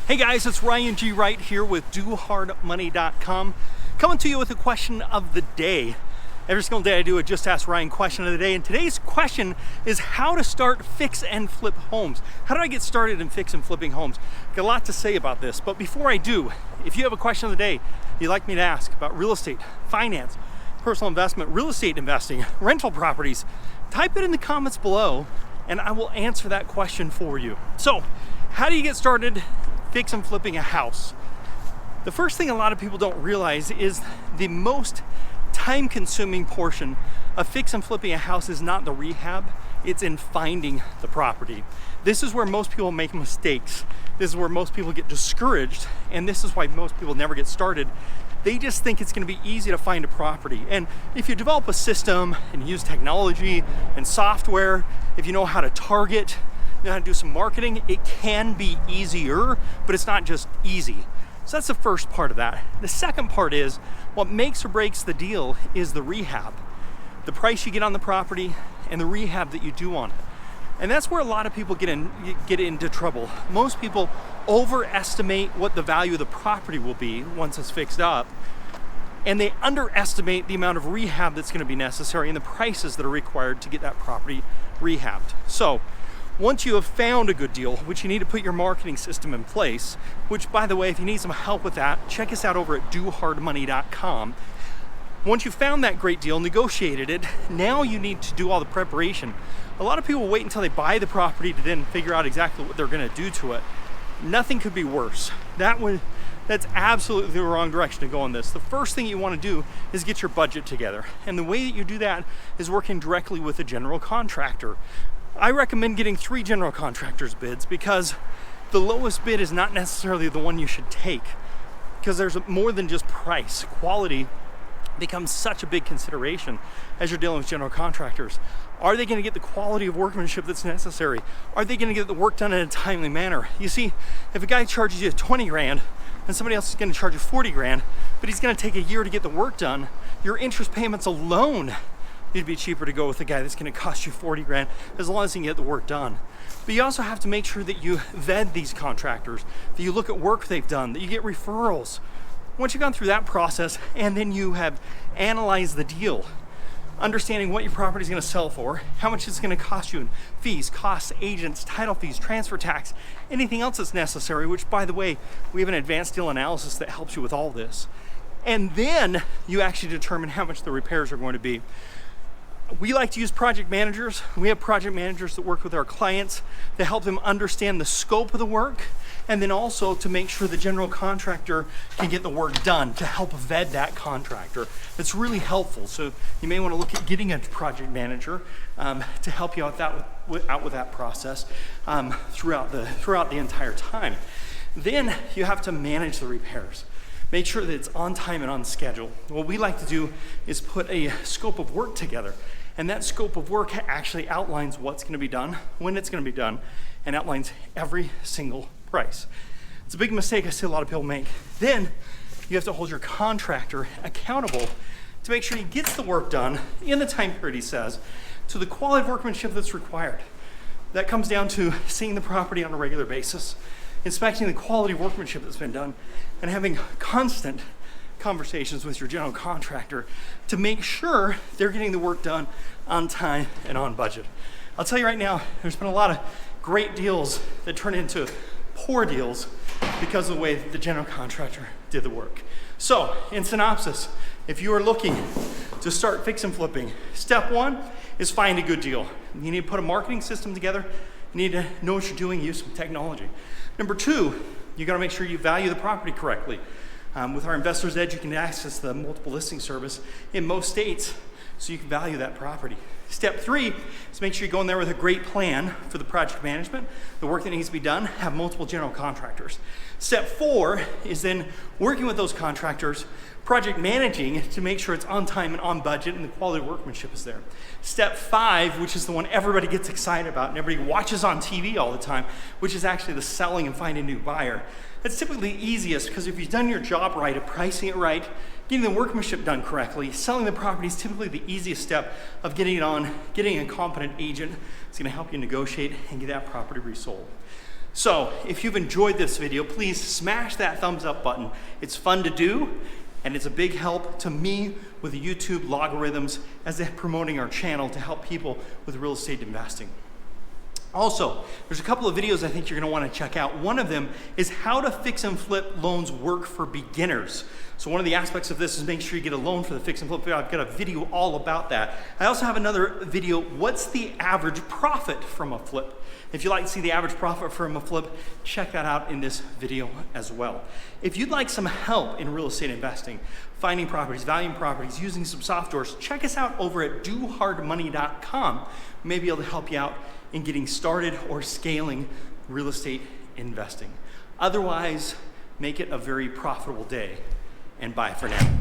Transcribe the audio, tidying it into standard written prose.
Hey guys, it's Ryan G. Wright here with DoHardMoney.com, coming to you with a question of the day. Every single day I do a Just Ask Ryan question of the day, and today's question is how to start fix and flip homes. How do I get started in fix and flipping homes? Got a lot to say about this, but before I do, if you have a question of the day you'd like me to ask about real estate, finance, personal investment, real estate investing, rental properties, type it in the comments below and I will answer that question for you. So, how do you get started fix and flipping a house? The first thing a lot of people don't realize is the most time-consuming portion of fix and flipping a house is not the rehab, it's in finding the property. This is where most people make mistakes. This is where most people get discouraged, and this is why most people never get started. They just think it's going to be easy to find a property. And if you develop a system and use technology and software, if you know how to target, you know how to do some marketing, it can be easier, but it's not just easy. So that's the first part of that. The second part is what makes or breaks the deal is the rehab. The price you get on the property and the rehab that you do on it. And that's where a lot of people get into trouble. Most people overestimate what the value of the property will be once it's fixed up, and they underestimate the amount of rehab that's going to be necessary and the prices that are required to get that property rehabbed. So once you have found a good deal, which you need to put your marketing system in place, which by the way, if you need some help with that, check us out over at DoHardMoney.com. Once you've found that great deal, negotiated it, now you need to do all the preparation. A lot of people wait until they buy the property to then figure out exactly what they're going to do to it. Nothing could be worse. That's absolutely the wrong direction to go on this. The first thing you want to do is get your budget together. And the way that you do that is working directly with a general contractor. I recommend getting 3 general contractors' bids because the lowest bid is not necessarily the one you should take, because there's more than just price. Quality becomes such a big consideration as you're dealing with general contractors. Are they going to get the quality of workmanship that's necessary? Are they going to get the work done in a timely manner? You see, if a guy charges you 20 grand and somebody else is going to charge you 40 grand, but he's going to take a year to get the work done, your interest payments alone, it'd be cheaper to go with the guy that's going to cost you 40 grand as long as he can get the work done. But you also have to make sure that you vet these contractors, that you look at work they've done, that you get referrals. Once you've gone through that process and then you have analyzed the deal, understanding what your property is going to sell for, how much it's going to cost you in fees, costs, agents, title fees, transfer tax, anything else that's necessary, which by the way, we have an advanced deal analysis that helps you with all this. And then you actually determine how much the repairs are going to be. We like to use project managers. We have project managers that work with our clients to help them understand the scope of the work, and then also to make sure the general contractor can get the work done, to help vet that contractor. It's really helpful. So you may want to look at getting a project manager to help you out with that process throughout the entire time. Then you have to manage the repairs. Make sure that it's on time and on schedule. What we like to do is put a scope of work together. And that scope of work actually outlines what's going to be done, when it's going to be done, and outlines every single price. It's a big mistake I see a lot of people make. Then you have to hold your contractor accountable to make sure he gets the work done in the time period he says, to the quality of workmanship that's required. That comes down to seeing the property on a regular basis, inspecting the quality of workmanship that's been done, and having constant conversations with your general contractor to make sure they're getting the work done on time and on budget. I'll tell you right now, there's been a lot of great deals that turn into poor deals because of the way that the general contractor did the work. So, in synopsis, if you are looking to start fix and flipping, step 1 is find a good deal. You need to put a marketing system together. You need to know what you're doing, use some technology. Number 2, you got to make sure you value the property correctly. With our Investor's Edge, you can access the multiple listing service in most states, so you can value that property. Step 3 is make sure you go in there with a great plan for the project management, the work that needs to be done, have multiple general contractors. Step 4 is then working with those contractors, project managing to make sure it's on time and on budget and the quality of workmanship is there. Step 5, which is the one everybody gets excited about and everybody watches on TV all the time, which is actually the selling and finding a new buyer. That's typically the easiest because if you've done your job right, of pricing it right, getting the workmanship done correctly, selling the property is typically the easiest step of getting it on, getting a competent agent that's going to help you negotiate and get that property resold. So if you've enjoyed this video, please smash that thumbs up button. It's fun to do, and it's a big help to me with the YouTube logarithms as they're promoting our channel to help people with real estate investing. Also, there's a couple of videos I think you're gonna wanna check out. One of them is how to fix and flip loans work for beginners. So one of the aspects of this is make sure you get a loan for the fix and flip. I've got a video all about that. I also have another video, what's the average profit from a flip? If you'd like to see the average profit from a flip, check that out in this video as well. If you'd like some help in real estate investing, finding properties, valuing properties, using some softwares, check us out over at dohardmoney.com. We may be able to help you out in getting started or scaling real estate investing. Otherwise, make it a very profitable day, and bye for now.